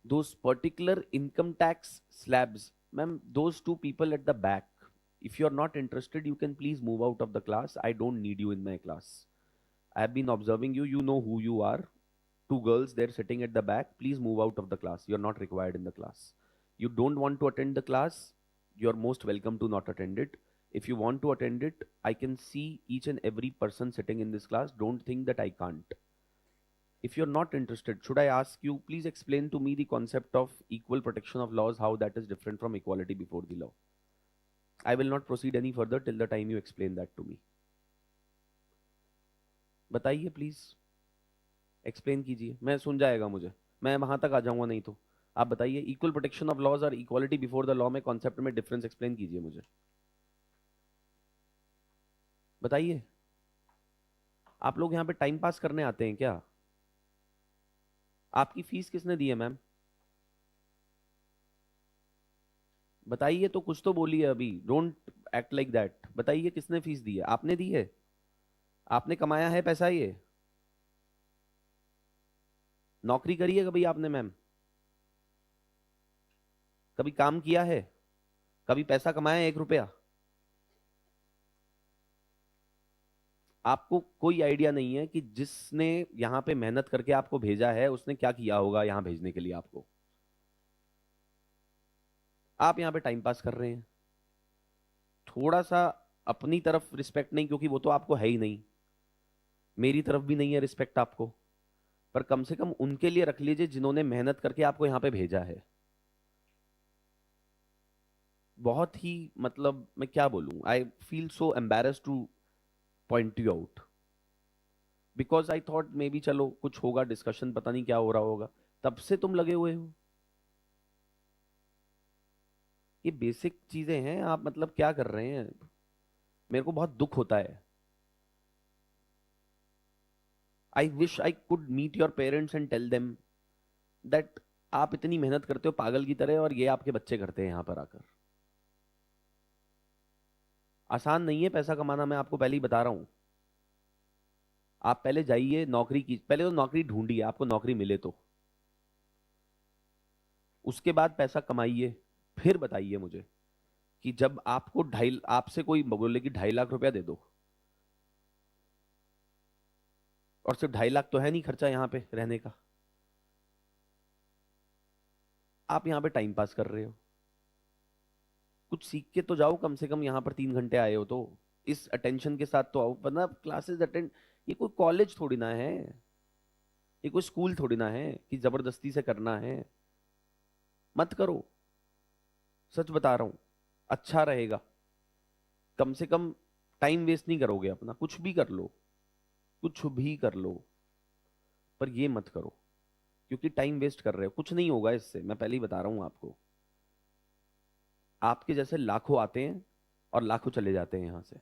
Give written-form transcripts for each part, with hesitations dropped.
those particular income tax slabs, ma'am, those two people at the back, if you're not interested, you can please move out of the class. I don't need you in my class. I have been observing you. You know who you are. Two girls, they're sitting at the back. Please move out of the class. You're not required in the class. You don't want to attend the class, you're most welcome to not attend it. If you want to attend it, I can see each and every person sitting in this class. Don't think that I can't. If you're not interested, should I ask you, please explain to me the concept of equal protection of laws, how that is different from equality before the law. I will not proceed any further till the time you explain that to me. बताइए please, explain कीजिए, मैं सुन जाएगा मुझे, मैं वहां तक आ जाऊंगा नहीं तो। आप बताइए, इक्वल प्रोटेक्शन ऑफ लॉज और इक्वालिटी बिफोर द लॉ में कॉन्सेप्ट में डिफरेंस एक्सप्लेन कीजिए मुझे, बताइए। आप लोग यहाँ पे टाइम पास करने आते हैं क्या? आपकी फीस किसने दी है मैम? बताइए तो, कुछ तो बोलिए अभी, डोंट एक्ट लाइक दैट। बताइए किसने फीस दी है? आपने दी है? आपने कमाया है पैसा ये? नौकरी करी है कभी आपने मैम? कभी काम किया है? कभी पैसा कमाया है 1 रुपया? आपको कोई आइडिया नहीं है कि जिसने यहां पे मेहनत करके आपको भेजा है उसने क्या किया होगा यहां भेजने के लिए आपको। आप यहां पे टाइम पास कर रहे हैं। थोड़ा सा अपनी तरफ रिस्पेक्ट नहीं, क्योंकि वो तो आपको है ही नहीं, मेरी तरफ भी नहीं है रिस्पेक्ट आपको, पर कम से कम उनके लिए रख लीजिए जिन्होंने मेहनत करके आपको यहां पे भेजा है। बहुत ही, मतलब मैं क्या बोलूं, I feel so embarrass two point you out, because I thought may be चलो कुछ होगा डिस्कशन, पता नहीं क्या हो रहा होगा, तब से तुम लगे हुए हो। ये बेसिक चीजें हैं, आप मतलब क्या कर रहे हैं? मेरे को बहुत दुख होता है। I wish I could meet your parents and tell them that आप इतनी मेहनत करते हो पागल की तरह, और ये आपके बच्चे करते हैं यहां पर आकर। आसान नहीं है पैसा कमाना, मैं आपको पहले ही बता रहा हूं। आप पहले जाइए नौकरी की, पहले तो नौकरी ढूंढिए, आपको नौकरी मिले तो, उसके बाद पैसा कमाइए, फिर बताइए मुझे कि जब आपको ढाई, आपसे कोई बोले कि 2.5 लाख रुपया दे दो, और सिर्फ 2.5 लाख तो है नहीं खर्चा यहाँ पे रहने का, आप यहाँ पे टाइम पास कर रहे हो। कुछ सीख के तो जाओ, कम से कम यहाँ पर 3 घंटे आए हो तो इस अटेंशन के साथ तो आओ, वरना क्लासेस अटेंड, ये कोई कॉलेज थोड़ी ना है, ये कोई स्कूल थोड़ी ना है कि जबरदस्ती से करना है। मत करो, सच बता रहा हूं, अच्छा रहेगा। कम से कम टाइम वेस्ट नहीं करोगे अपना, कुछ भी कर लो, कुछ भी कर लो, पर ये मत करो, क्योंकि टाइम वेस्ट कर रहे हो, कुछ नहीं होगा इससे, मैं पहले ही बता रहा हूं आपको। आपके जैसे लाखों आते हैं और लाखों चले जाते हैं यहां से।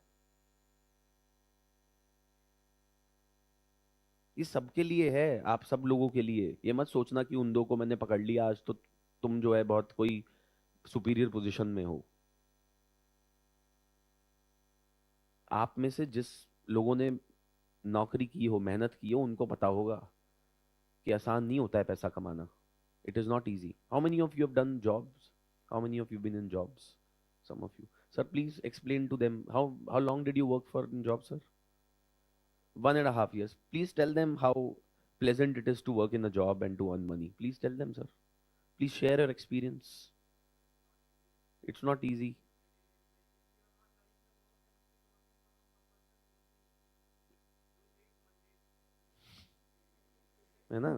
ये सबके लिए है, आप सब लोगों के लिए। ये मत सोचना कि उन दो को मैंने पकड़ लिया आज तो तुम जो है बहुत कोई सुपीरियर पोजीशन में हो। आप में से जिस लोगों ने नौकरी की हो, मेहनत की हो, उनको पता होगा कि आसान नहीं होता है पैसा कमाना। It is not easy. How many of you have done jobs? How many of you been in jobs? Some of you. Sir please explain to them how long did you work for in job sir? 1.5 years. Please tell them how pleasant it is to work in a job and to earn money. Please tell them, sir. Please share your experience. It's not easy. है ना?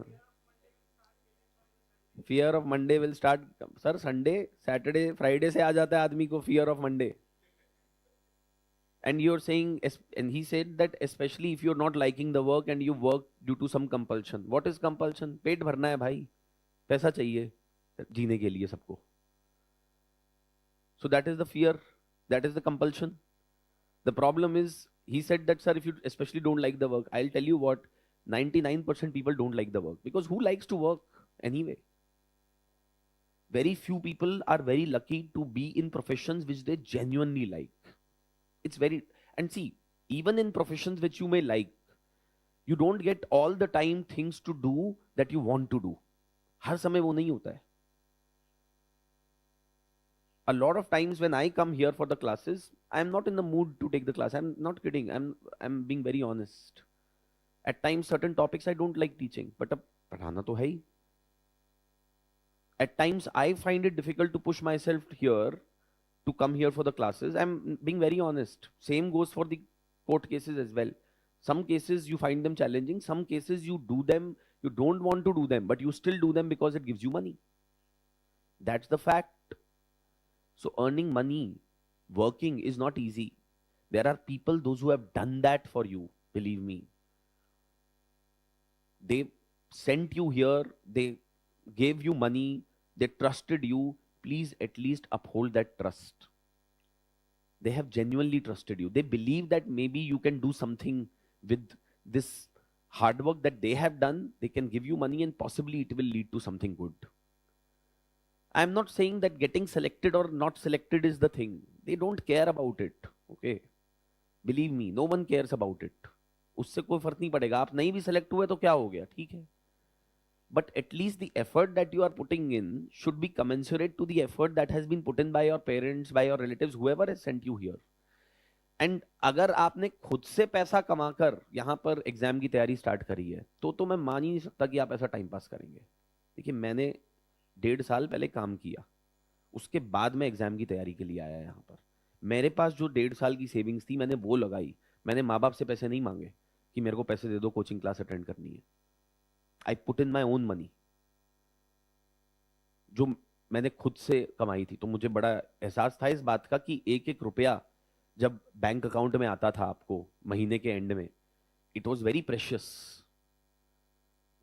Fear of Monday will start. Sir Sunday Saturday Friday से आ जाता है आदमी को fear of Monday. And you're saying, and he said that especially if you're not liking the work and you work due to some compulsion. What is compulsion? पेट भरना है भाई, पैसा चाहिए जीने के लिए सबको। So that is the fear, that is the compulsion. The problem is, he said that, sir, if you especially don't like the work, I'll tell you what, 99% people don't like the work, because who likes to work anyway? Very few people are very lucky to be in professions which they genuinely like. It's very, and see, even in professions which you may like, you don't get all the time things to do that you want to do. हर समय वो नहीं होता है. A lot of times when I come here for the classes, I am not in the mood to take the class. I'm not kidding. I'm being very honest. At times, certain topics I don't like teaching, but अब पढ़ाना तो है ही. At times, I find it difficult to push myself here to come here for the classes. I'm being very honest. Same goes for the court cases as well. Some cases you find them challenging. Some cases you do them, you don't want to do them, but you still do them because it gives you money. That's the fact. So earning money, working is not easy. There are people, those who have done that for you, believe me. They sent you here, they gave you money, they trusted you. Please at least uphold that trust. They have genuinely trusted you. They believe that maybe you can do something with this hard work that they have done. They can give you money and possibly it will lead to something good. I'm not saying that getting selected or not selected is the thing. They don't care about it. Okay. Believe me, no one cares about it. उससे कोई फर्क नहीं पड़ेगा. आप नहीं भी select हुए तो क्या हो गया, ठीक है. But at least the effort that you are putting in should be commensurate to the effort that has been put in by your parents, by your relatives, whoever has sent you here. And अगर आपने खुद से पैसा कमाकर यहाँ पर exam की तैयारी स्टार्ट करी है तो मैं मान ही नहीं सकता कि आप ऐसा टाइम पास करेंगे. देखिए, मैंने 1.5 साल पहले काम किया, उसके बाद मैं एग्जाम की तैयारी के लिए आया यहाँ पर. मेरे पास जो 1.5 साल की सेविंग्स थी मैंने वो लगाई. मैंने माँ बाप से पैसे नहीं मांगे कि मेरे को पैसे दे दो, कोचिंग क्लास अटेंड करनी है. I put in my own money, जो मैंने खुद से कमाई थी. तो मुझे बड़ा एहसास था इस बात का कि एक एक रुपया जब बैंक अकाउंट में आता था आपको महीने के एंड में, it was very precious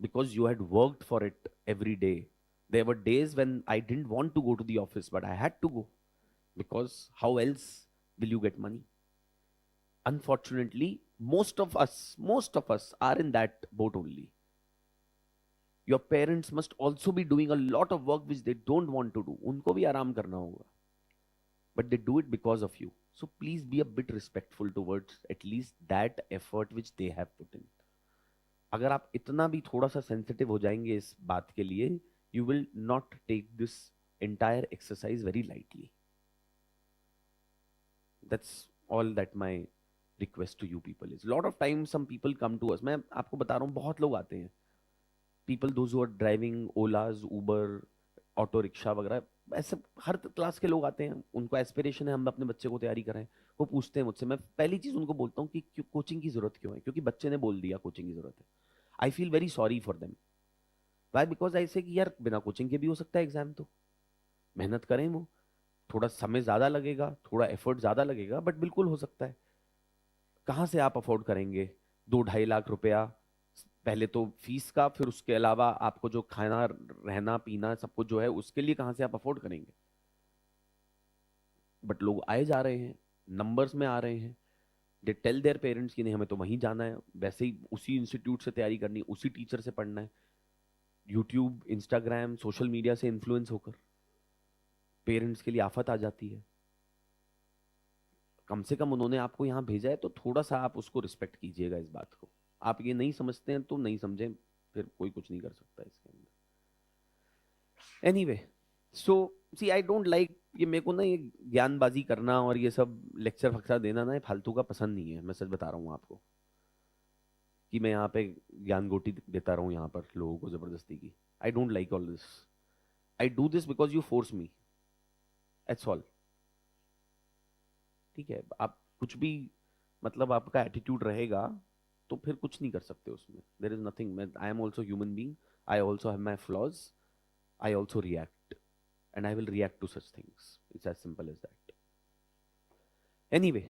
because you had worked for it every day. There were days when I didn't want to go to the office but I had to go because how else will you get money. Unfortunately, most of us are in that boat only. Your parents must also be doing a lot of work which they don't want to do. उनको भी आराम करना होगा, but they do it because of you. So please be a bit respectful towards at least that effort which they have put in. अगर आप इतना भी थोड़ा सा sensitive हो जाएंगे इस बात के लिए, you will not take this entire exercise very lightly. That's all that my request to you people is. Lot of times some people come to us. मैं आपको बता रहा हूँ, बहुत लोग आते हैं. People those who are driving Olas, Uber, auto rickshaw वगैरह, ऐसे हर क्लास के लोग आते हैं. उनको एस्पिरेशन है हम अपने बच्चे को तैयारी कराएं. वो पूछते हैं मुझसे, मैं पहली चीज उनको बोलता हूँ कि कोचिंग की जरूरत क्यों है. क्योंकि बच्चे ने बोल दिया कोचिंग की जरूरत है. I feel very sorry for them. Why? Because ऐसे कि यार बिना कोचिंग के भी हो सकता है एग्जाम. तो मेहनत करें, वो थोड़ा समय ज्यादा लगेगा, थोड़ा एफर्ट ज्यादा लगेगा, बट बिल्कुल हो सकता है. कहाँ से आप अफोर्ड करेंगे 2-2.5 लाख रुपया पहले तो फीस का, फिर उसके अलावा आपको जो खाना रहना पीना सब कुछ जो है उसके लिए कहाँ से आप अफोर्ड करेंगे. बट लोग आए जा रहे हैं, नंबर्स में आ रहे हैं. दे टेल देयर पेरेंट्स कि नहीं हमें तो वहीं जाना है, वैसे ही उसी इंस्टीट्यूट से तैयारी करनी है, उसी टीचर से पढ़ना है. यूट्यूब, इंस्टाग्राम, सोशल मीडिया से इन्फ्लुएंस होकर पेरेंट्स के लिए आफत आ जाती है. कम से कम उन्होंने आपको यहाँ भेजा है तो थोड़ा सा आप उसको रिस्पेक्ट कीजिएगा इस बात को. आप ये नहीं समझते हैं तो नहीं समझें, फिर कोई कुछ नहीं कर सकता इसके अंदर. Anyway, so see I don't like, ये मेरे को ना ये ज्ञानबाजी करना और ये सब लेक्चर फक्चर देना ना, ये फालतू का पसंद नहीं है. मैं सच बता रहा हूँ आपको कि मैं यहाँ पे ज्ञान गोटी देता रहूँ यहाँ पर लोगों को जबरदस्ती की. आई don't like all this. I do this because you force me, that's all. ठीक है, आप कुछ भी मतलब आपका एटीट्यूड रहेगा तो फिर कुछ नहीं कर सकते उसमें. There is nothing. I am also human being, I also have my flaws, I also react and I will react to such things. It's as simple as that. Anyway,